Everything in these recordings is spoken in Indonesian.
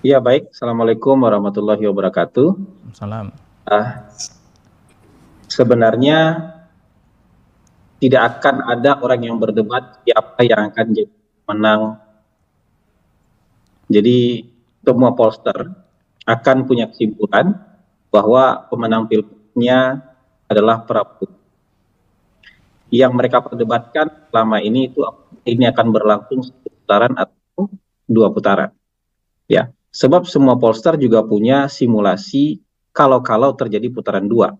Ya baik, Assalamualaikum warahmatullahi wabarakatuh. Salam. Ah, Sebenarnya tidak akan ada orang yang berdebat siapa yang akan jadi menang. Jadi semua pollster akan punya kesimpulan bahwa pemenang pilpresnya adalah Prabowo. Yang mereka perdebatkan selama ini akan berlangsung satu putaran atau dua putaran. Ya, sebab semua pollster juga punya simulasi kalau-kalau terjadi putaran dua.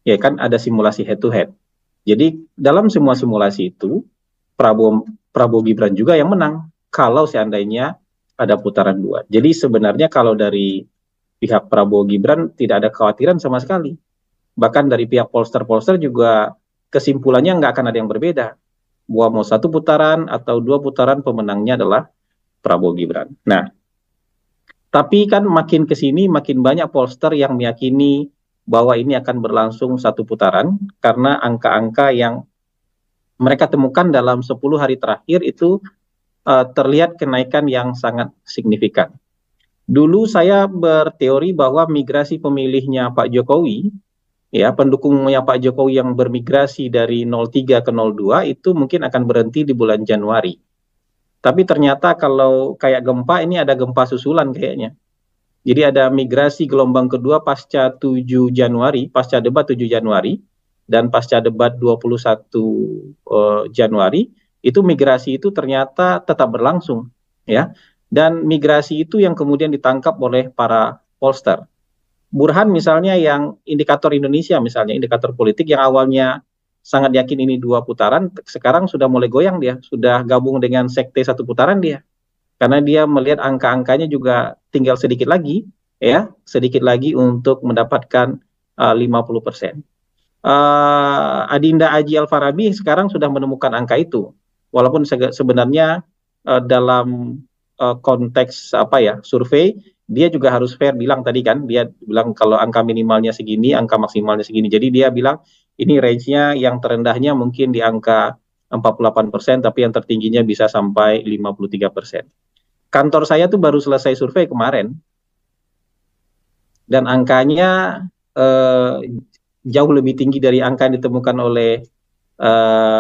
Ya kan ada simulasi head to head. Jadi dalam semua simulasi itu Prabowo Prabowo Gibran juga yang menang kalau seandainya ada putaran dua. Jadi sebenarnya kalau dari pihak Prabowo Gibran tidak ada kekhawatiran sama sekali. Bahkan dari pihak polster-polster juga kesimpulannya nggak akan ada yang berbeda. Bahwa mau satu putaran atau dua putaran pemenangnya adalah Prabowo Gibran. Nah, tapi kan makin ke sini makin banyak polster yang meyakini bahwa ini akan berlangsung satu putaran karena angka-angka yang mereka temukan dalam 10 hari terakhir itu terlihat kenaikan yang sangat signifikan. Dulu saya berteori bahwa migrasi pemilihnya Pak Jokowi, ya pendukungnya Pak Jokowi yang bermigrasi dari 03 ke 02 itu mungkin akan berhenti di bulan Januari. Tapi ternyata kalau kayak gempa ini ada gempa susulan kayaknya. Jadi ada migrasi gelombang kedua pasca 7 Januari, pasca debat 7 Januari, dan pasca debat 21 Januari, itu migrasi itu ternyata tetap berlangsung. Ya. Dan migrasi itu yang kemudian ditangkap oleh para pollster. Burhan misalnya yang indikator Indonesia misalnya, indikator politik yang awalnya sangat yakin ini dua putaran, sekarang sudah mulai goyang dia, sudah gabung dengan sekte satu putaran dia karena dia melihat angka-angkanya juga tinggal sedikit lagi, ya, sedikit lagi untuk mendapatkan 50%. Adinda Aji Alfarabi sekarang sudah menemukan angka itu, walaupun sebenarnya dalam konteks apa ya survei dia juga harus fair bilang tadi kan, dia bilang kalau angka minimalnya segini, angka maksimalnya segini, jadi dia bilang ini range-nya yang terendahnya mungkin di angka 48%, tapi yang tertingginya bisa sampai 53%. Kantor saya tuh baru selesai survei kemarin dan angkanya eh, jauh lebih tinggi dari angka yang ditemukan oleh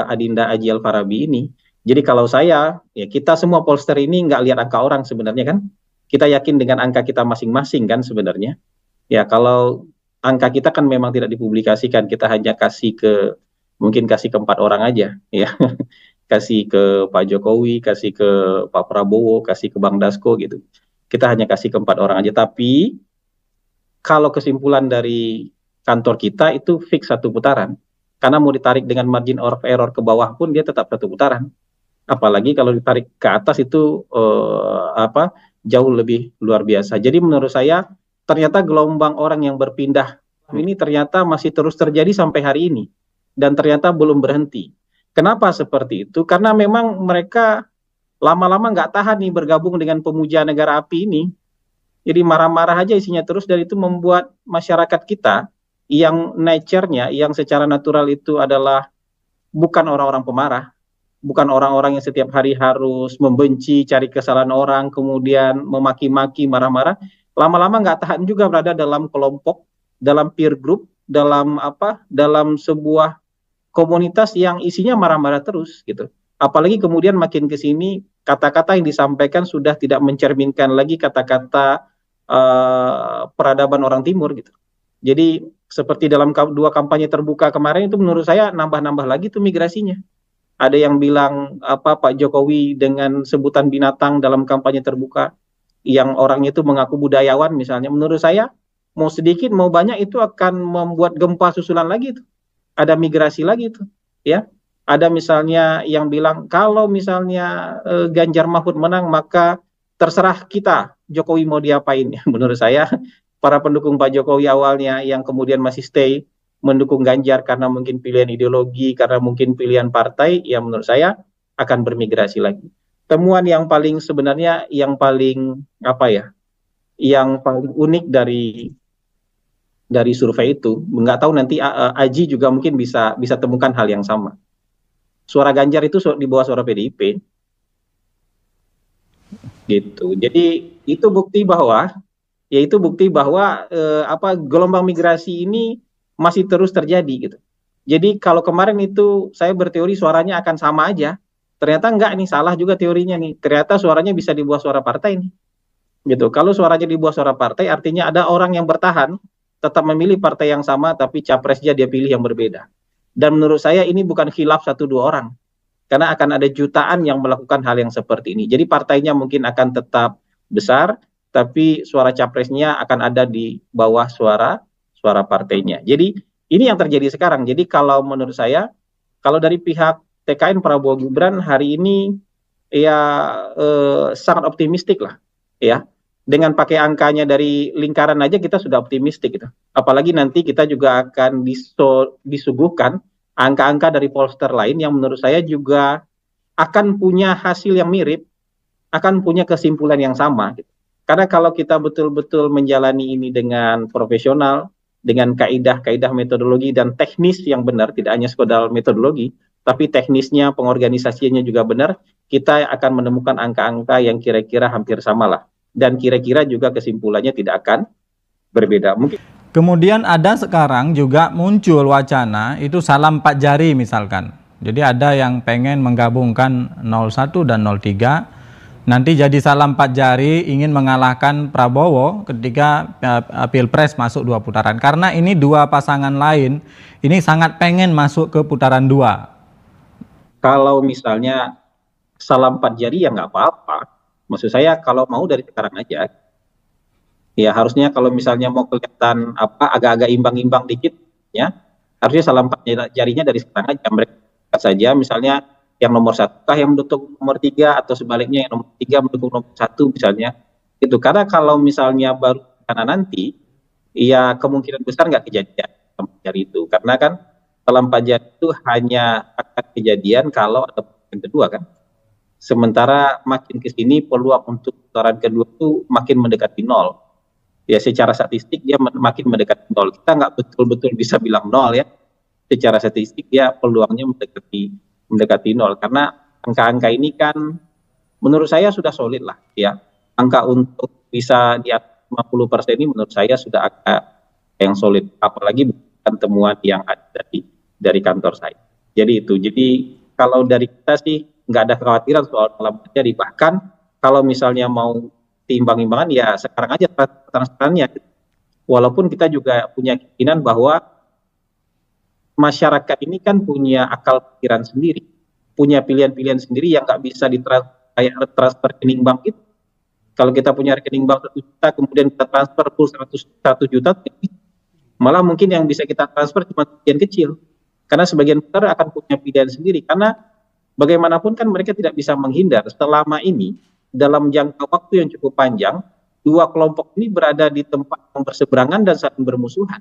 Adinda Aji Alfarabi ini. Jadi kalau saya, ya kita semua polster ini nggak lihat angka orang sebenarnya kan. Kita yakin dengan angka kita masing-masing kan sebenarnya. Ya kalau angka kita kan memang tidak dipublikasikan, kita hanya kasih ke mungkin kasih ke 4 orang aja, ya kasih ke Pak Jokowi, kasih ke Pak Prabowo, kasih ke Bang Dasko gitu. Kita hanya kasih ke 4 orang aja. Tapi kalau kesimpulan dari kantor kita itu fix satu putaran. Karena mau ditarik dengan margin of error ke bawah pun dia tetap satu putaran. Apalagi kalau ditarik ke atas itu jauh lebih luar biasa. Jadi menurut saya ternyata gelombang orang yang berpindah ini ternyata masih terus terjadi sampai hari ini dan ternyata belum berhenti. Kenapa seperti itu? Karena memang mereka lama-lama nggak tahan nih bergabung dengan pemuja negara api ini. Jadi marah-marah aja isinya terus dan itu membuat masyarakat kita yang nature-nya, yang secara natural itu adalah bukan orang-orang pemarah, bukan orang-orang yang setiap hari harus membenci, cari kesalahan orang, kemudian memaki-maki, marah-marah. Lama-lama nggak tahan juga berada dalam kelompok, dalam peer group, dalam sebuah komunitas yang isinya marah-marah terus gitu. Apalagi kemudian makin ke sini kata-kata yang disampaikan sudah tidak mencerminkan lagi kata-kata peradaban orang timur gitu. Jadi seperti dalam dua kampanye terbuka kemarin itu menurut saya nambah-nambah lagi tuh migrasinya. Ada yang bilang Pak Jokowi dengan sebutan binatang dalam kampanye terbuka, yang orangnya itu mengaku budayawan misalnya. Menurut saya mau sedikit mau banyak itu akan membuat gempa susulan lagi tuh. Ada migrasi lagi tuh, ya. Ada misalnya yang bilang kalau misalnya Ganjar Mahfud menang maka terserah kita Jokowi mau diapain. Menurut saya para pendukung Pak Jokowi awalnya yang kemudian masih stay mendukung Ganjar karena mungkin pilihan ideologi, karena mungkin pilihan partai, ya menurut saya akan bermigrasi lagi. Temuan yang paling sebenarnya yang paling apa ya, yang paling unik dari survei itu, nggak tahu nanti Aji juga mungkin bisa bisa temukan hal yang sama. Suara Ganjar itu di bawah suara PDIP gitu. Jadi itu bukti bahwa gelombang migrasi ini masih terus terjadi gitu. Jadi kalau kemarin itu saya berteori suaranya akan sama aja, ternyata enggak nih, salah juga teorinya nih. Ternyata suaranya bisa dibuat suara partai nih. Gitu. Kalau suaranya dibuat suara partai artinya ada orang yang bertahan tetap memilih partai yang sama tapi capresnya dia pilih yang berbeda. Dan menurut saya ini bukan khilaf 1-2 orang. Karena akan ada jutaan yang melakukan hal yang seperti ini. Jadi partainya mungkin akan tetap besar, tapi suara capresnya akan ada di bawah suara partainya. Jadi ini yang terjadi sekarang. Jadi kalau menurut saya, kalau dari pihak TKN Prabowo Gibran hari ini ya sangat optimistik lah, ya. Dengan pakai angkanya dari lingkaran aja kita sudah optimistik gitu. Apalagi nanti kita juga akan disuguhkan angka-angka dari pollster lain yang menurut saya juga akan punya hasil yang mirip, akan punya kesimpulan yang sama. Gitu. Karena kalau kita betul-betul menjalani ini dengan profesional, dengan kaidah-kaidah metodologi dan teknis yang benar, tidak hanya sekedar metodologi, tapi teknisnya, pengorganisasiannya juga benar, kita akan menemukan angka-angka yang kira-kira hampir sama lah. Dan kira-kira juga kesimpulannya tidak akan berbeda. Mungkin. Kemudian ada sekarang juga muncul wacana itu salam 4 jari misalkan. Jadi ada yang pengen menggabungkan 01 dan 03, nanti jadi salam 4 jari ingin mengalahkan Prabowo ketika Pilpres masuk 2 putaran. Karena ini 2 pasangan lain ini sangat pengen masuk ke putaran 2. Kalau misalnya salam 4 jari ya nggak apa-apa. Maksud saya kalau mau dari sekarang aja. Ya harusnya kalau misalnya mau kelihatan agak-agak imbang-imbang dikit ya, harusnya salam 4 jarinya dari sekarang aja. Mereka saja misalnya yang nomor 1 yang mendukung nomor 3 atau sebaliknya yang nomor 3 mendukung nomor 1 misalnya. Itu karena kalau misalnya baru karena nanti ya kemungkinan besar nggak kejadian salam 4 jari itu. Karena kan salam 4 jari itu hanya akan kejadian kalau ada yang kedua kan. Sementara makin ke sini peluang untuk putaran kedua itu makin mendekati 0. Ya secara statistik dia makin mendekati 0. Kita nggak betul-betul bisa bilang 0 ya. Secara statistik dia peluangnya mendekati 0. Karena angka-angka ini kan menurut saya sudah solid lah ya. Angka untuk bisa di atas 50% ini menurut saya sudah angka yang solid. Apalagi bukan temuan yang ada dari kantor saya. Jadi itu. Jadi kalau dari kita sih nggak ada kekhawatiran soal salam 4 jari. Bahkan kalau misalnya mau timbang-imbangan ya sekarang aja transparannya. Walaupun kita juga punya keyakinan bahwa masyarakat ini kan punya akal pikiran sendiri, punya pilihan-pilihan sendiri yang nggak bisa ditransfer rekening bank itu. Kalau kita punya rekening bank 1 juta, kemudian kita transfer full 100 juta, malah mungkin yang bisa kita transfer cuma sebagian kecil. Karena sebagian besar akan punya pilihan sendiri. Karena bagaimanapun kan mereka tidak bisa menghindar selama ini dalam jangka waktu yang cukup panjang, 2 kelompok ini berada di tempat yang berseberangan dan saling bermusuhan.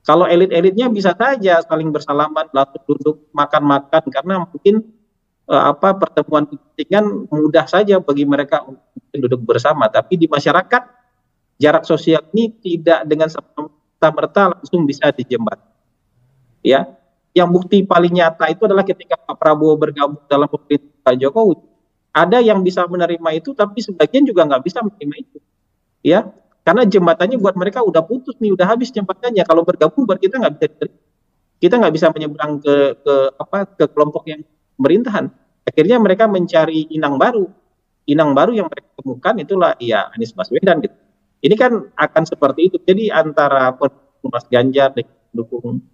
Kalau elit-elitnya bisa saja saling bersalaman, lalu duduk makan-makan karena mungkin pertemuan kepentingan mudah saja bagi mereka untuk duduk bersama. Tapi di masyarakat jarak sosial ini tidak dengan serta-merta langsung bisa dijembatani. Ya, yang bukti paling nyata itu adalah ketika Pak Prabowo bergabung dalam pemerintahan Pak Jokowi. Ada yang bisa menerima itu, tapi sebagian juga nggak bisa menerima itu. Ya, karena jembatannya buat mereka udah putus nih, udah habis jembatannya. Kalau bergabung buat kita nggak bisa, kita nggak bisa menyeberang ke kelompok yang pemerintahan. Akhirnya mereka mencari inang baru yang mereka temukan itulah ya Anies Baswedan gitu. Ini kan akan seperti itu. Jadi antara Mas Ganjar dan pendukung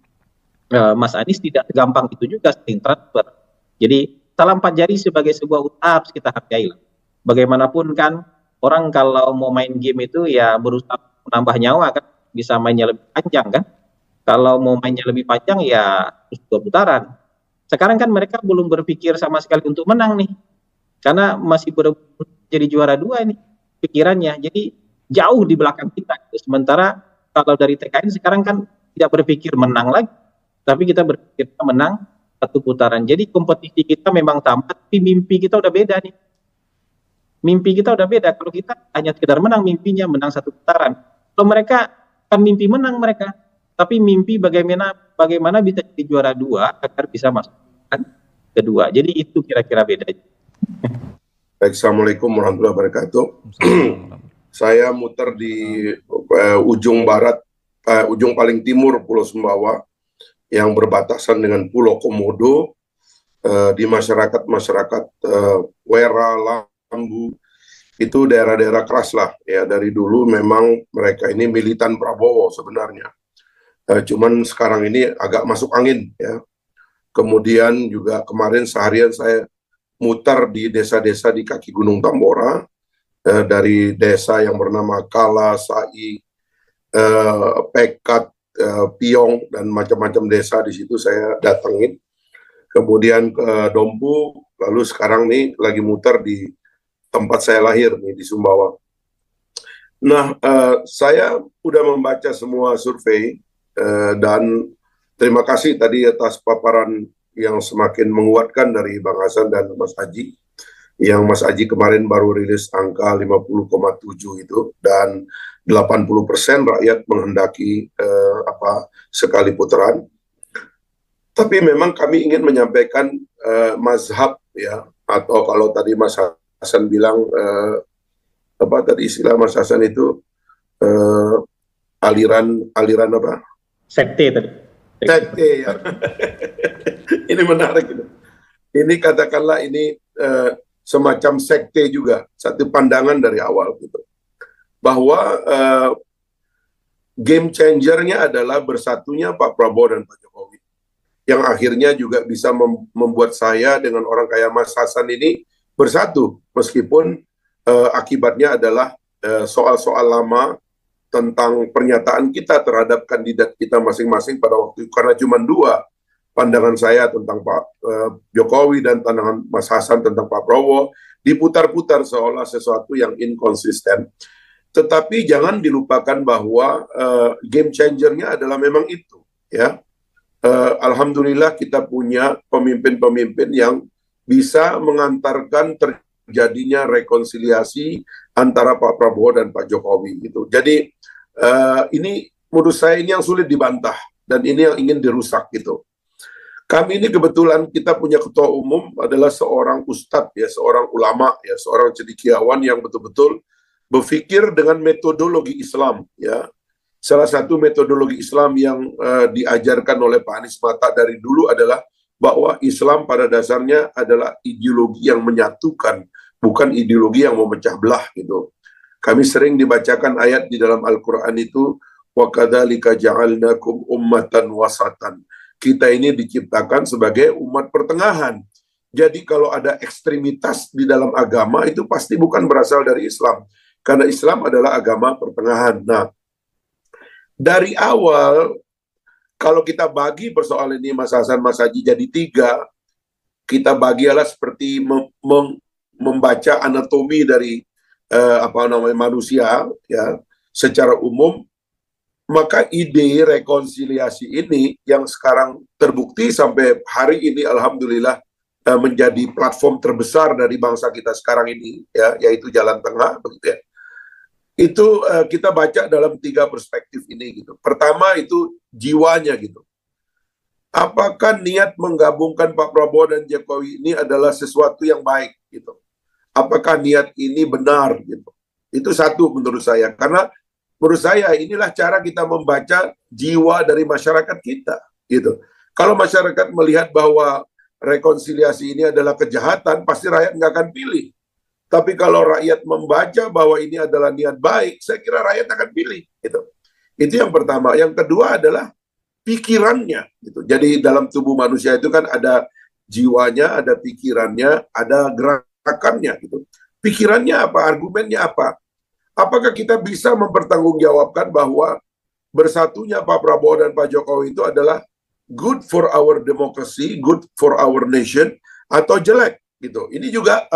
Mas Anies tidak segampang itu juga saling transfer. Jadi salam 4 jari sebagai sebuah usaha harus kita hargai lah. Bagaimanapun kan orang kalau mau main game itu ya berusaha menambah nyawa kan, bisa mainnya lebih panjang kan. Kalau mau mainnya lebih panjang ya 2 putaran. Sekarang kan mereka belum berpikir sama sekali untuk menang nih. Karena masih jadi juara 2 ini pikirannya. Jadi jauh di belakang kita. Sementara kalau dari TKN sekarang kan tidak berpikir menang lagi, tapi kita berpikir menang 1 putaran. Jadi kompetisi kita memang tamat, tapi mimpi kita udah beda nih. Mimpi kita udah beda. Kalau kita hanya sekedar menang, mimpinya menang 1 putaran. Kalau mereka kan mimpi menang mereka, tapi mimpi bagaimana bisa jadi juara 2 agar bisa masuk kedua. Jadi itu kira-kira bedanya. Assalamualaikum warahmatullahi wabarakatuh. Saya muter di ujung barat, ujung paling timur Pulau Sumbawa yang berbatasan dengan Pulau Komodo, di masyarakat Wera, Lambu, itu daerah-daerah keras lah ya. Dari dulu memang mereka ini militan Prabowo sebenarnya, cuman sekarang ini agak masuk angin ya. Kemudian juga kemarin seharian saya mutar di desa-desa di kaki Gunung Tambora, dari desa yang bernama Kala, Sai, Pekat, Piong, dan macam-macam desa di situ saya datengin. Kemudian ke Dompu, lalu sekarang nih lagi muter di tempat saya lahir nih di Sumbawa. Nah, saya udah membaca semua survei, dan terima kasih tadi atas paparan yang semakin menguatkan dari Bang Hasan dan Mas Aji. Yang Mas Aji kemarin baru rilis angka 50,7 itu, dan 80% rakyat menghendaki sekali putaran. Tapi memang kami ingin menyampaikan mazhab ya, atau kalau tadi Mas Hasan bilang apa tadi istilah Mas Hasan itu, aliran apa? Sekte tadi. Sekte ya. Ini menarik. Ini katakanlah ini semacam sekte juga, satu pandangan dari awal gitu, bahwa game changernya adalah bersatunya Pak Prabowo dan Pak Jokowi, yang akhirnya juga bisa membuat saya dengan orang kayak Mas Hasan ini bersatu, meskipun akibatnya adalah soal-soal lama tentang pernyataan kita terhadap kandidat kita masing-masing pada waktu itu, karena cuma dua, pandangan saya tentang Pak Jokowi dan pandangan Mas Hasan tentang Pak Prabowo, diputar-putar seolah sesuatu yang inkonsisten. Tetapi jangan dilupakan bahwa game changernya adalah memang itu ya. Alhamdulillah kita punya pemimpin-pemimpin yang bisa mengantarkan terjadinya rekonsiliasi antara Pak Prabowo dan Pak Jokowi gitu. Jadi ini menurut saya ini yang sulit dibantah, dan ini yang ingin dirusak gitu. Kami ini kebetulan kita punya ketua umum adalah seorang ustadz ya, seorang ulama ya, seorang cendekiawan yang betul-betul berpikir dengan metodologi Islam ya. Salah satu metodologi Islam yang diajarkan oleh Pak Anies Mata dari dulu adalah bahwa Islam pada dasarnya adalah ideologi yang menyatukan, bukan ideologi yang memecah belah gitu. Kami sering dibacakan ayat di dalam Al-Quran itu, wa kadzalika ja'alnakum ummatan wasatan. Kita ini diciptakan sebagai umat pertengahan. Jadi kalau ada ekstremitas di dalam agama itu pasti bukan berasal dari Islam, karena Islam adalah agama pertengahan. Nah, dari awal kalau kita bagi persoalan ini Mas Hasan, Mas Haji jadi tiga, kita bagilah seperti membaca anatomi dari manusia ya secara umum. Maka ide rekonsiliasi ini yang sekarang terbukti sampai hari ini alhamdulillah menjadi platform terbesar dari bangsa kita sekarang ini ya, yaitu jalan tengah begitu ya. Itu kita baca dalam tiga perspektif ini gitu. Pertama itu jiwanya gitu. Apakah niat menggabungkan Pak Prabowo dan Jokowi ini adalah sesuatu yang baik gitu? Apakah niat ini benar gitu? Itu satu menurut saya, karena menurut saya inilah cara kita membaca jiwa dari masyarakat kita gitu. Kalau masyarakat melihat bahwa rekonsiliasi ini adalah kejahatan, pasti rakyat nggak akan pilih. Tapi kalau rakyat membaca bahwa ini adalah niat baik, saya kira rakyat akan pilih gitu. Itu yang pertama. Yang kedua adalah pikirannya gitu. Jadi dalam tubuh manusia itu kan ada jiwanya, ada pikirannya, ada gerakannya gitu. Pikirannya apa? Argumennya apa? Apakah kita bisa mempertanggungjawabkan bahwa bersatunya Pak Prabowo dan Pak Jokowi itu adalah good for our democracy, good for our nation, atau jelek gitu. Ini juga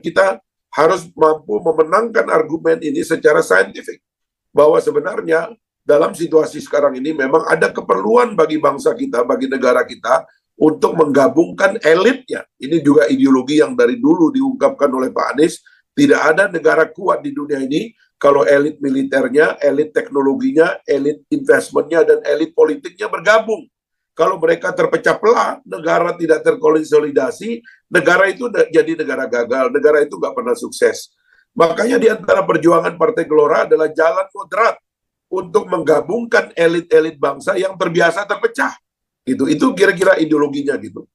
kita harus mampu memenangkan argumen ini secara saintifik, bahwa sebenarnya dalam situasi sekarang ini memang ada keperluan bagi bangsa kita, bagi negara kita untuk menggabungkan elitnya. Ini juga ideologi yang dari dulu diungkapkan oleh Pak Anies. Tidak ada negara kuat di dunia ini kalau elit militernya, elit teknologinya, elit investmentnya, dan elit politiknya bergabung. Kalau mereka terpecah belah, negara tidak terkonsolidasi, negara itu jadi negara gagal, negara itu nggak pernah sukses. Makanya di antara perjuangan Partai Gelora adalah jalan moderat untuk menggabungkan elit-elit bangsa yang terbiasa terpecah. Gitu. Itu kira-kira ideologinya gitu.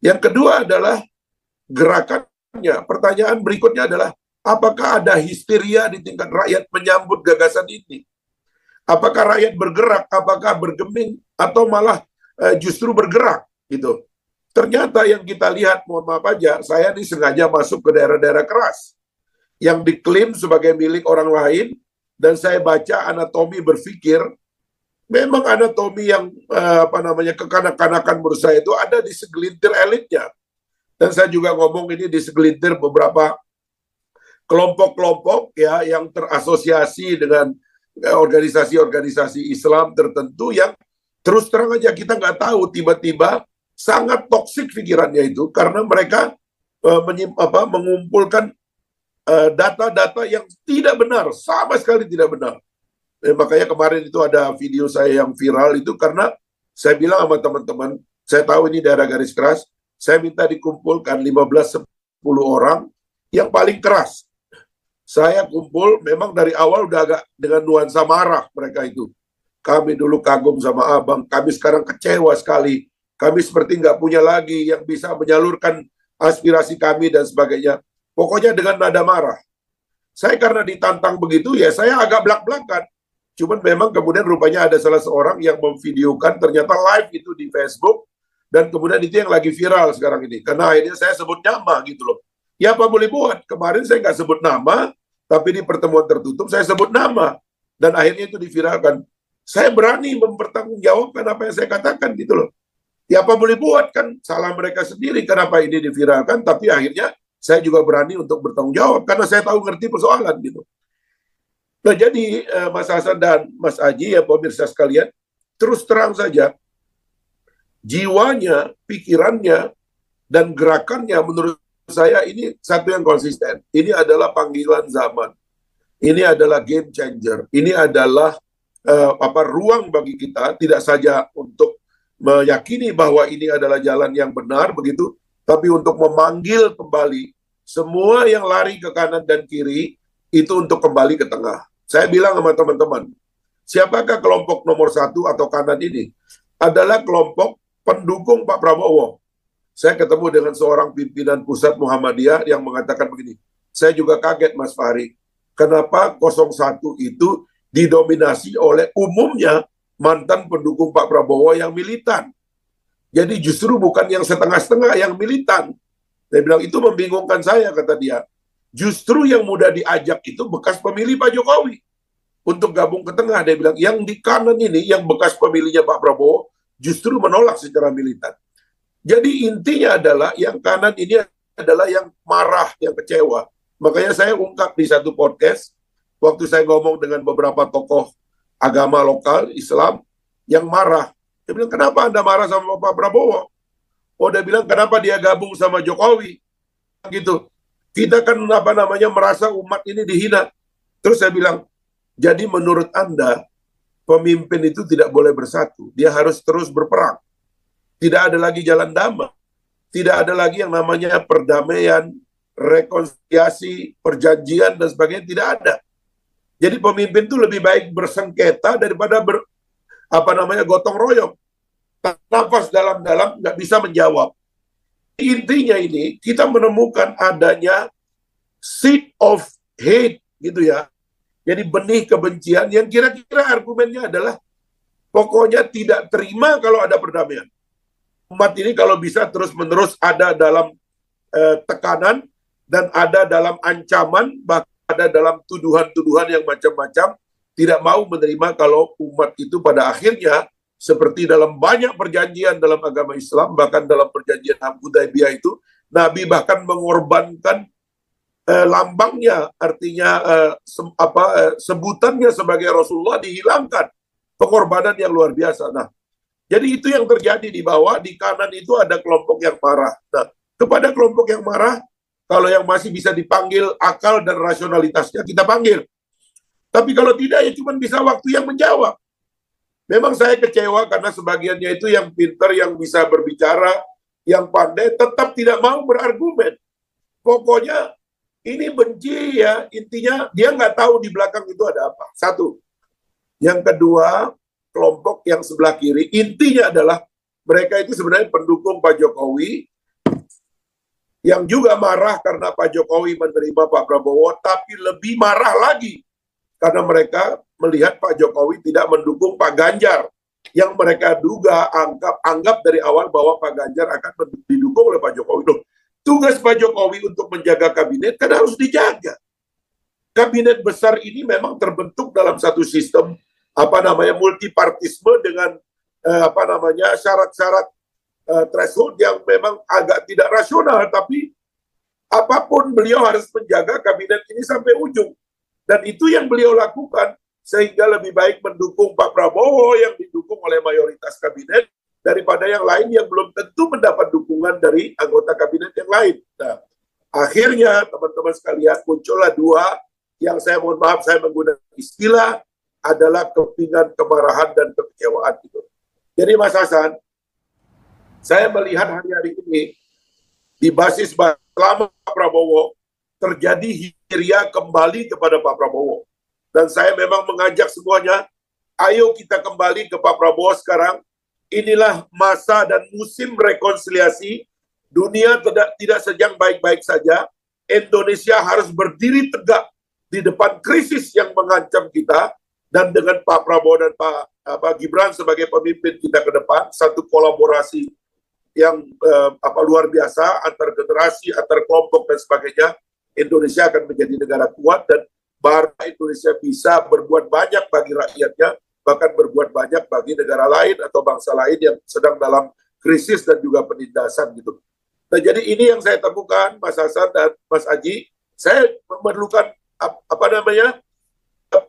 Yang kedua adalah gerakannya. Pertanyaan berikutnya adalah apakah ada histeria di tingkat rakyat menyambut gagasan ini? Apakah rakyat bergerak, apakah bergeming, atau malah justru bergerak gitu. Ternyata yang kita lihat, mohon maaf aja, saya ini sengaja masuk ke daerah-daerah keras yang diklaim sebagai milik orang lain, dan saya baca anatomi berpikir, memang anatomi yang kekanak-kanakan menurut saya itu ada di segelintir elitnya. Dan saya juga ngomong ini di segelintir beberapa kelompok-kelompok ya yang terasosiasi dengan organisasi-organisasi Islam tertentu yang terus terang aja kita nggak tahu, tiba-tiba sangat toksik pikirannya itu karena mereka mengumpulkan data-data yang tidak benar, sama sekali tidak benar. Makanya kemarin itu ada video saya yang viral itu karena saya bilang sama teman-teman, saya tahu ini daerah garis keras, saya minta dikumpulkan 15-10 orang yang paling keras. Saya kumpul, memang dari awal udah agak dengan nuansa marah mereka itu. Kami dulu kagum sama abang, kami sekarang kecewa sekali. Kami seperti nggak punya lagi yang bisa menyalurkan aspirasi kami dan sebagainya. Pokoknya dengan nada marah. Saya karena ditantang begitu, ya saya agak belak-belakan. Cuman memang kemudian rupanya ada salah seorang yang memvideokan, ternyata live itu di Facebook, dan kemudian itu yang lagi viral sekarang ini. Karena akhirnya saya sebut nama gitu loh. Ya apa boleh buat, kemarin saya nggak sebut nama, tapi di pertemuan tertutup saya sebut nama. Dan akhirnya itu diviralkan. Saya berani mempertanggungjawabkan apa yang saya katakan gitu loh. Ya apa boleh buat, kan salah mereka sendiri kenapa ini diviralkan, tapi akhirnya saya juga berani untuk bertanggung jawab karena saya tahu ngerti persoalan gitu. Nah jadi Mas Hasan dan Mas Aji ya pemirsa sekalian, terus terang saja jiwanya, pikirannya, dan gerakannya menurut saya ini satu yang konsisten. Ini adalah panggilan zaman. Ini adalah game changer. Ini adalah ruang bagi kita tidak saja untuk meyakini bahwa ini adalah jalan yang benar begitu, tapi untuk memanggil kembali semua yang lari ke kanan dan kiri itu untuk kembali ke tengah. Saya bilang sama teman-teman, siapakah kelompok nomor 1 atau kanan ini? Adalah kelompok pendukung Pak Prabowo. Saya ketemu dengan seorang pimpinan pusat Muhammadiyah yang mengatakan begini, saya juga kaget Mas Fahri, kenapa 01 itu didominasi oleh umumnya mantan pendukung Pak Prabowo yang militan. Jadi justru bukan yang setengah-setengah yang militan. Dia bilang itu membingungkan saya, kata dia. Justru yang mudah diajak itu bekas pemilih Pak Jokowi untuk gabung ke tengah. Dia bilang yang di kanan ini, yang bekas pemilihnya Pak Prabowo justru menolak secara militan. Jadi intinya adalah yang kanan ini adalah yang marah, yang kecewa. Makanya saya ungkap di satu podcast, waktu saya ngomong dengan beberapa tokoh agama lokal Islam yang marah. Dia bilang, kenapa Anda marah sama Pak Prabowo? Oh, dia bilang, kenapa dia gabung sama Jokowi? Gitu. Kita kan merasa umat ini dihina. Terus saya bilang, jadi menurut Anda, pemimpin itu tidak boleh bersatu. Dia harus terus berperang. Tidak ada lagi jalan damai. Tidak ada lagi yang namanya perdamaian, rekonsiliasi, perjanjian, dan sebagainya. Tidak ada. Jadi pemimpin itu lebih baik bersengketa daripada gotong royong. Nafas dalam-dalam nggak bisa menjawab. Intinya ini kita menemukan adanya seed of hate gitu ya. Jadi benih kebencian yang kira-kira argumennya adalah pokoknya tidak terima kalau ada perdamaian. Umat ini kalau bisa terus-menerus ada dalam tekanan dan ada dalam ancaman, bahkan ada dalam tuduhan-tuduhan yang macam-macam, tidak mau menerima kalau umat itu pada akhirnya seperti dalam banyak perjanjian dalam agama Islam, bahkan dalam perjanjian Hudaybiyah itu, Nabi bahkan mengorbankan lambangnya, artinya sebutannya sebagai Rasulullah dihilangkan. Pengorbanan yang luar biasa. Nah, jadi itu yang terjadi di bawah, di kanan itu ada kelompok yang marah. Nah, kepada kelompok yang marah, kalau yang masih bisa dipanggil akal dan rasionalitasnya, kita panggil. Tapi kalau tidak, ya cuma bisa waktu yang menjawab. Memang saya kecewa karena sebagiannya itu yang pintar, yang bisa berbicara, yang pandai tetap tidak mau berargumen. Pokoknya ini benci ya, intinya dia nggak tahu di belakang itu ada apa. Satu. Yang kedua, kelompok yang sebelah kiri, intinya adalah mereka itu sebenarnya pendukung Pak Jokowi yang juga marah karena Pak Jokowi menerima Pak Prabowo, tapi lebih marah lagi karena mereka melihat Pak Jokowi tidak mendukung Pak Ganjar, yang mereka duga anggap dari awal bahwa Pak Ganjar akan didukung oleh Pak Jokowi. Loh, tugas Pak Jokowi untuk menjaga kabinet kan harus dijaga. Kabinet besar ini memang terbentuk dalam satu sistem multipartisme dengan syarat-syarat threshold yang memang agak tidak rasional, tapi apapun beliau harus menjaga kabinet ini sampai ujung. Dan itu yang beliau lakukan, sehingga lebih baik mendukung Pak Prabowo yang didukung oleh mayoritas kabinet daripada yang lain yang belum tentu mendapat dukungan dari anggota kabinet yang lain. Nah, akhirnya teman-teman sekalian muncullah dua yang saya mohon maaf saya menggunakan istilah adalah kepingan, kemarahan, dan kekecewaan itu. Jadi Mas Hasan, saya melihat hari-hari ini di basis lama Pak Prabowo terjadi histeria kembali kepada Pak Prabowo. Dan saya memang mengajak semuanya, ayo kita kembali ke Pak Prabowo sekarang. Inilah masa dan musim rekonsiliasi. Dunia tidak sedang baik-baik saja. Indonesia harus berdiri tegak di depan krisis yang mengancam kita. Dan dengan Pak Prabowo dan Pak Gibran sebagai pemimpin kita ke depan, satu kolaborasi yang luar biasa antar generasi, antar kelompok dan sebagainya, Indonesia akan menjadi negara kuat dan baru Indonesia bisa berbuat banyak bagi rakyatnya, bahkan berbuat banyak bagi negara lain atau bangsa lain yang sedang dalam krisis dan juga penindasan gitu. Nah, jadi ini yang saya temukan, Mas Hasan dan Mas Aji, saya memerlukan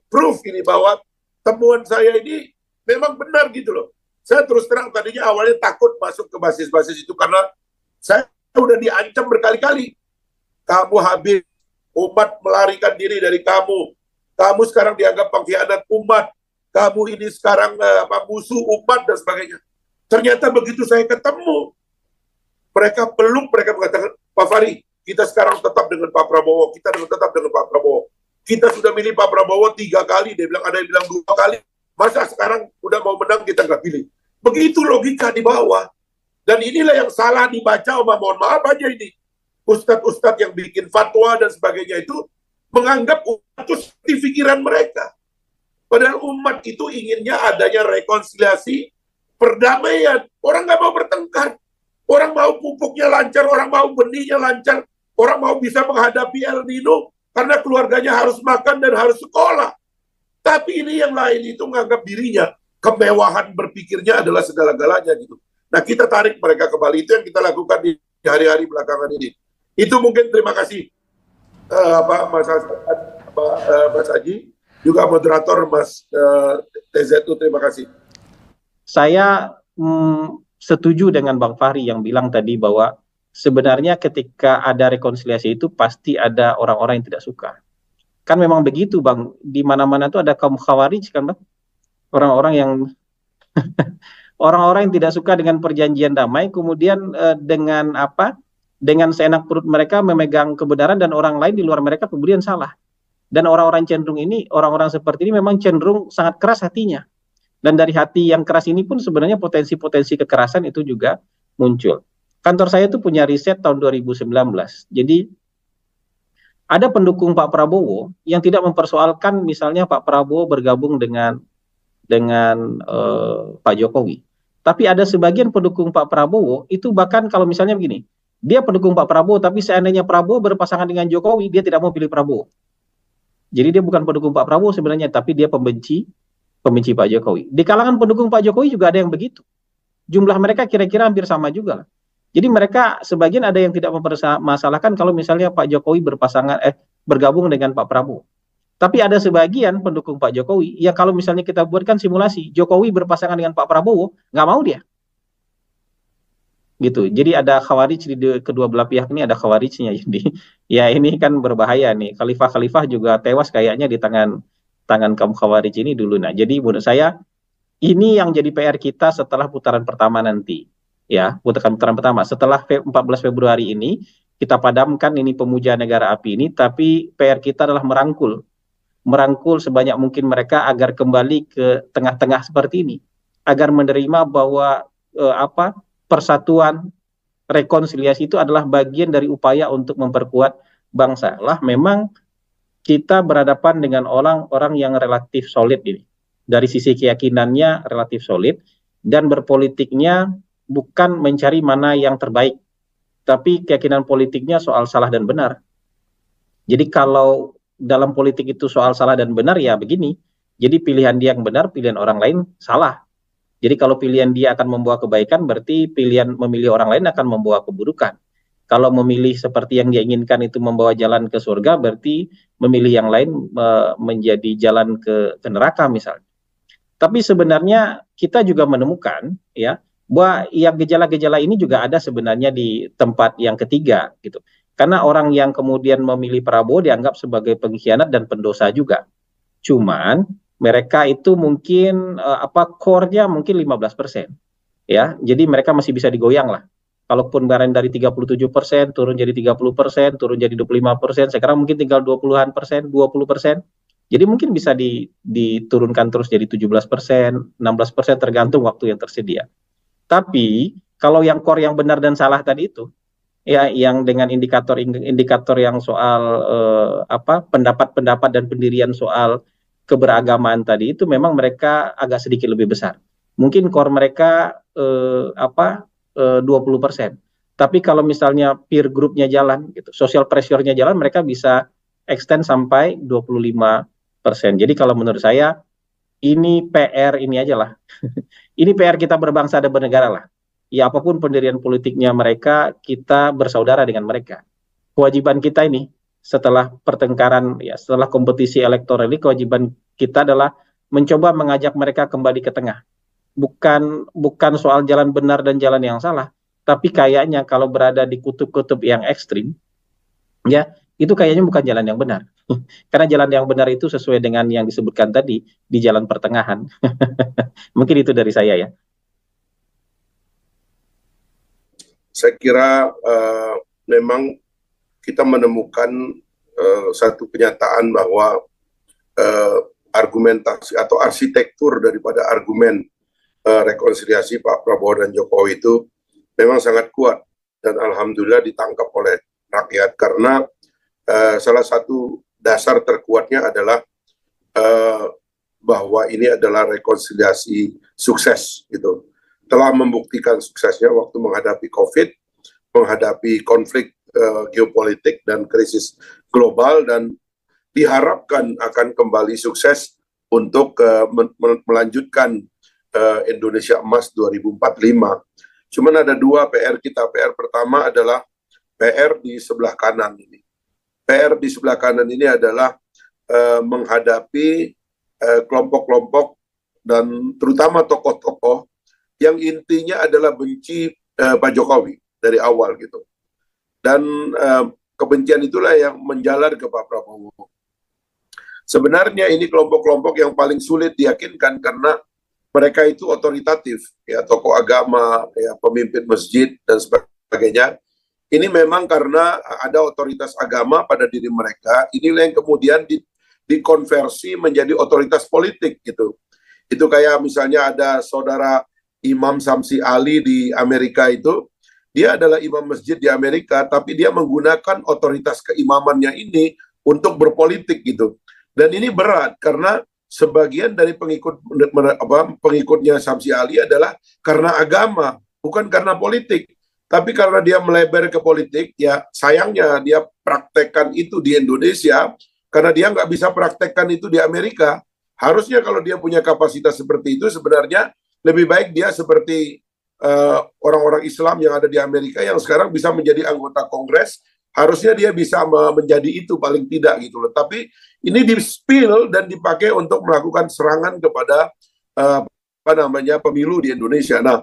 proof ini bahwa temuan saya ini memang benar gitu loh. Saya terus terang tadinya awalnya takut masuk ke basis-basis itu karena saya udah diancam berkali-kali. Kamu habis, umat melarikan diri dari kamu. Kamu sekarang dianggap pengkhianat umat. Kamu ini sekarang musuh umat dan sebagainya. Ternyata begitu saya ketemu, mereka mengatakan, Pak Fahri, kita sekarang tetap dengan Pak Prabowo. Kita tetap dengan Pak Prabowo. Kita sudah milih Pak Prabowo 3 kali. Dia bilang, ada yang bilang 2 kali. Masa sekarang udah mau menang kita nggak pilih. Begitu logika di bawah. Dan inilah yang salah dibaca, mohon maaf aja ini. Ustadz-ustadz yang bikin fatwa dan sebagainya itu menganggap umat itu seperti pikiran mereka. Padahal umat itu inginnya adanya rekonsiliasi, perdamaian. Orang nggak mau bertengkar. Orang mau pupuknya lancar, orang mau benihnya lancar, orang mau bisa menghadapi El Nino karena keluarganya harus makan dan harus sekolah. Tapi ini yang lain itu menganggap dirinya, kemewahan berpikirnya adalah segala-galanya gitu. Nah, kita tarik mereka kembali. Itu yang kita lakukan di hari-hari belakangan ini. Itu mungkin terima kasih Mas Hasan, Mas Haji, juga moderator Mas TZU, terima kasih. Saya setuju dengan Bang Fahri yang bilang tadi bahwa sebenarnya ketika ada rekonsiliasi itu pasti ada orang-orang yang tidak suka. Kan memang begitu Bang, di mana-mana itu ada kaum khawarij kan Bang, orang-orang yang orang-orang yang tidak suka dengan perjanjian damai, kemudian dengan seenak perut mereka memegang kebenaran dan orang lain di luar mereka kemudian salah. Dan orang-orang cenderung ini, orang-orang seperti ini memang cenderung sangat keras hatinya. Dan dari hati yang keras ini pun sebenarnya potensi-potensi kekerasan itu juga muncul. Kantor saya itu punya riset tahun 2019. Jadi ada pendukung Pak Prabowo yang tidak mempersoalkan misalnya Pak Prabowo bergabung dengan Pak Jokowi. Tapi ada sebagian pendukung Pak Prabowo itu bahkan kalau misalnya begini, dia pendukung Pak Prabowo tapi seandainya Prabowo berpasangan dengan Jokowi, dia tidak mau pilih Prabowo. Jadi dia bukan pendukung Pak Prabowo sebenarnya, tapi dia pembenci Pak Jokowi. Di kalangan pendukung Pak Jokowi juga ada yang begitu. Jumlah mereka kira-kira hampir sama juga lah. Jadi mereka sebagian ada yang tidak mempermasalahkan kalau misalnya Pak Jokowi bergabung dengan Pak Prabowo. Tapi ada sebagian pendukung Pak Jokowi yang kalau misalnya kita buatkan simulasi, Jokowi berpasangan dengan Pak Prabowo, nggak mau dia. Gitu. Jadi ada khawarij di kedua belah pihak ini, ada khawarijnya. Jadi ya ini kan berbahaya nih. Khalifah-khalifah juga tewas kayaknya di tangan kaum khawarij ini dulu. Nah, jadi menurut saya ini yang jadi PR kita setelah putaran pertama nanti. ya, putaran pertama. Setelah 14 Februari ini, kita padamkan ini pemuja negara api ini, tapi PR kita adalah merangkul sebanyak mungkin mereka agar kembali ke tengah-tengah seperti ini, agar menerima bahwa persatuan, rekonsiliasi itu adalah bagian dari upaya untuk memperkuat bangsa. Lah, memang kita berhadapan dengan orang-orang yang relatif solid ini. Dari sisi keyakinannya relatif solid, dan berpolitiknya bukan mencari mana yang terbaik, tapi keyakinan politiknya soal salah dan benar. Jadi kalau dalam politik itu soal salah dan benar, ya begini. Jadi pilihan dia yang benar, pilihan orang lain salah. Jadi kalau pilihan dia akan membawa kebaikan, berarti pilihan memilih orang lain akan membawa keburukan. Kalau memilih seperti yang dia inginkan itu membawa jalan ke surga, berarti memilih yang lain menjadi jalan ke neraka misalnya. Tapi sebenarnya kita juga menemukan ya bahwa yang gejala-gejala ini juga ada sebenarnya di tempat yang ketiga gitu. Karena orang yang kemudian memilih Prabowo dianggap sebagai pengkhianat dan pendosa juga. Cuman mereka itu mungkin core-nya mungkin 15%. Ya, jadi mereka masih bisa digoyang lah. Kalaupun barang dari 37% turun jadi 30%, turun jadi 25%, sekarang mungkin tinggal 20%, 20%. Jadi mungkin bisa diturunkan terus jadi 17%, 16%, tergantung waktu yang tersedia. Tapi kalau yang core yang benar dan salah tadi itu, ya yang dengan indikator yang soal pendapat-pendapat dan pendirian soal keberagamaan tadi itu, memang mereka agak sedikit lebih besar. Mungkin core mereka 20%. Tapi kalau misalnya peer group-nya jalan, gitu, social pressure-nya jalan, mereka bisa extend sampai 25%. Jadi kalau menurut saya, ini PR ini aja lah. Ini PR kita berbangsa dan bernegara lah. Ya apapun pendirian politiknya mereka, kita bersaudara dengan mereka. Kewajiban kita ini, setelah pertengkaran, ya setelah kompetisi elektoral ini, kewajiban kita adalah mencoba mengajak mereka kembali ke tengah. Bukan soal jalan benar dan jalan yang salah, tapi kayaknya kalau berada di kutub-kutub yang ekstrim, ya itu kayaknya bukan jalan yang benar. Karena jalan yang benar itu sesuai dengan yang disebutkan tadi, di jalan pertengahan. Mungkin itu dari saya ya. Saya kira memang kita menemukan satu kenyataan bahwa argumentasi atau arsitektur daripada argumen rekonsiliasi Pak Prabowo dan Jokowi itu memang sangat kuat, dan alhamdulillah ditangkap oleh rakyat, karena salah satu dasar terkuatnya adalah bahwa ini adalah rekonsiliasi sukses gitu. Telah membuktikan suksesnya waktu menghadapi COVID, menghadapi konflik geopolitik dan krisis global, dan diharapkan akan kembali sukses untuk melanjutkan Indonesia Emas 2045. Cuman ada dua PR kita. PR pertama adalah PR di sebelah kanan ini. PR di sebelah kanan ini adalah menghadapi kelompok-kelompok dan terutama tokoh-tokoh yang intinya adalah benci Pak Jokowi dari awal gitu. Dan kebencian itulah yang menjalar ke Pak Prabowo. Sebenarnya ini kelompok-kelompok yang paling sulit diyakinkan karena mereka itu otoritatif, ya tokoh agama, ya pemimpin masjid dan sebagainya. Ini memang karena ada otoritas agama pada diri mereka, inilah yang kemudian dikonversi menjadi otoritas politik gitu. Itu kayak misalnya ada saudara Imam Samsi Ali di Amerika itu, dia adalah imam masjid di Amerika, tapi dia menggunakan otoritas keimamannya ini untuk berpolitik gitu. Dan ini berat karena sebagian dari pengikutnya Samsi Ali adalah karena agama, bukan karena politik. Tapi karena dia melebar ke politik, ya sayangnya dia praktekkan itu di Indonesia, karena dia nggak bisa praktekkan itu di Amerika. Harusnya kalau dia punya kapasitas seperti itu, sebenarnya lebih baik dia seperti orang-orang Islam yang ada di Amerika yang sekarang bisa menjadi anggota Kongres. Harusnya dia bisa menjadi itu paling tidak gitu loh. Tapi ini di-spill dan dipakai untuk melakukan serangan kepada pemilu di Indonesia. Nah,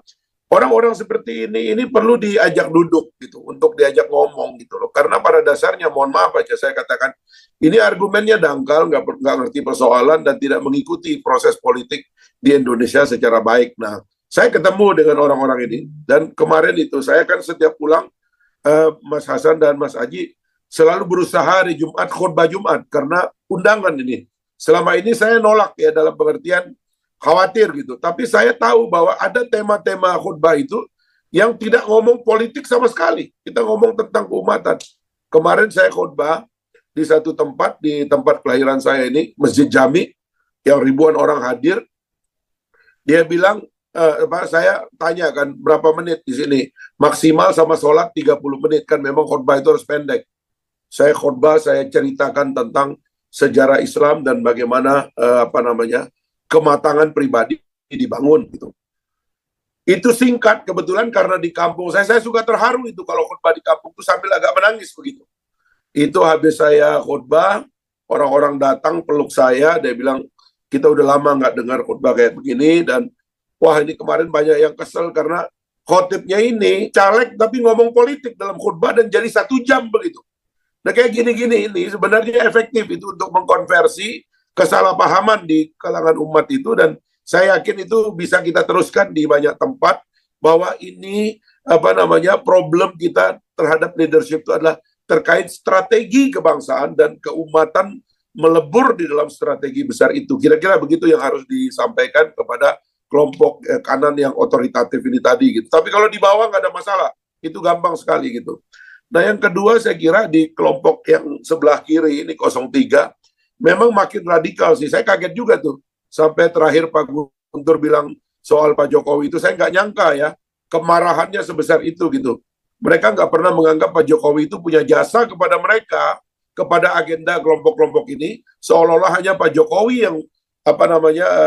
orang-orang seperti ini perlu diajak duduk gitu, untuk diajak ngomong gitu loh. Karena pada dasarnya, mohon maaf aja saya katakan, ini argumennya dangkal, nggak ngerti persoalan dan tidak mengikuti proses politik di Indonesia secara baik. Nah, Saya ketemu dengan orang-orang ini, dan kemarin itu saya kan setiap pulang, Mas Hasan dan Mas Aji selalu berusaha hari Jumat khutbah Jumat karena undangan ini. Selama ini saya nolak ya, dalam pengertian khawatir gitu. Tapi saya tahu bahwa ada tema-tema khutbah itu yang tidak ngomong politik sama sekali. Kita ngomong tentang keumatan. Kemarin saya khutbah di satu tempat, di tempat kelahiran saya ini, Masjid Jami, yang ribuan orang hadir. Dia bilang, saya tanya kan berapa menit di sini, maksimal sama sholat 30 menit, kan memang khutbah itu harus pendek. Saya khutbah, saya ceritakan tentang sejarah Islam dan bagaimana kematangan pribadi dibangun gitu. Itu singkat, kebetulan karena di kampung saya suka terharu itu kalau khutbah di kampung itu sambil agak menangis begitu. Itu habis saya khutbah, orang-orang datang peluk saya, dia bilang, kita udah lama nggak dengar khutbah kayak begini, dan wah ini kemarin banyak yang kesel karena khotibnya ini caleg tapi ngomong politik dalam khutbah dan jadi 1 jam begitu. Nah kayak gini-gini ini sebenarnya efektif itu untuk mengkonversi kesalahpahaman di kalangan umat itu, dan saya yakin itu bisa kita teruskan di banyak tempat, bahwa ini problem kita terhadap leadership itu adalah terkait strategi kebangsaan dan keumatan melebur di dalam strategi besar itu. Kira-kira begitu yang harus disampaikan kepada kelompok kanan yang otoritatif ini tadi gitu. Tapi kalau di bawah nggak ada masalah, itu gampang sekali gitu. Nah yang kedua saya kira di kelompok yang sebelah kiri ini 03, memang makin radikal sih. Saya kaget juga tuh, sampai terakhir Pak Guntur bilang soal Pak Jokowi itu, saya nggak nyangka ya kemarahannya sebesar itu gitu. Mereka nggak pernah menganggap Pak Jokowi itu punya jasa kepada mereka, kepada agenda kelompok-kelompok ini, seolah-olah hanya Pak Jokowi yang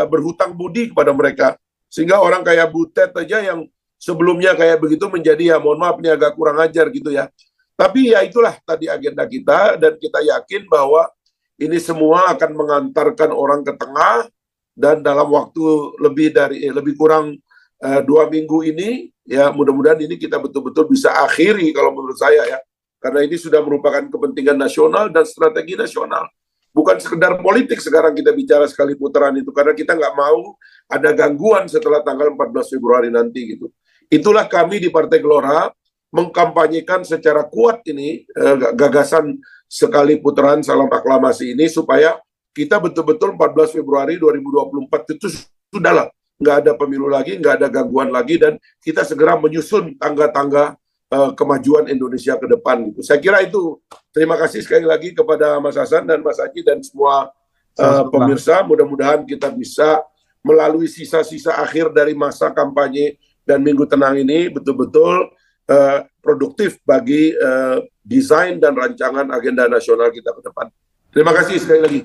berhutang budi kepada mereka, sehingga orang kayak Butet aja yang sebelumnya kayak begitu menjadi, ya mohon maaf ini agak kurang ajar gitu ya. Tapi ya itulah tadi agenda kita, dan kita yakin bahwa ini semua akan mengantarkan orang ke tengah, dan dalam waktu lebih kurang 2 minggu ini ya, mudah-mudahan ini kita betul-betul bisa akhiri kalau menurut saya ya, karena ini sudah merupakan kepentingan nasional dan strategi nasional. Bukan sekedar politik sekarang kita bicara sekali putaran itu, karena kita nggak mau ada gangguan setelah tanggal 14 Februari nanti gitu. Itulah kami di Partai Gelora mengkampanyekan secara kuat ini gagasan sekali putaran salam aklamasi ini, supaya kita betul-betul 14 Februari 2024 itu sudahlah, nggak ada pemilu lagi, nggak ada gangguan lagi, dan kita segera menyusun tangga-tangga kemajuan Indonesia ke depan gitu. Saya kira itu. Terima kasih sekali lagi kepada Mas Hasan dan Mas Haji dan semua pemirsa. Mudah-mudahan kita bisa melalui sisa-sisa akhir dari masa kampanye dan Minggu Tenang ini betul-betul produktif bagi desain dan rancangan agenda nasional kita ke depan. Terima kasih sekali lagi.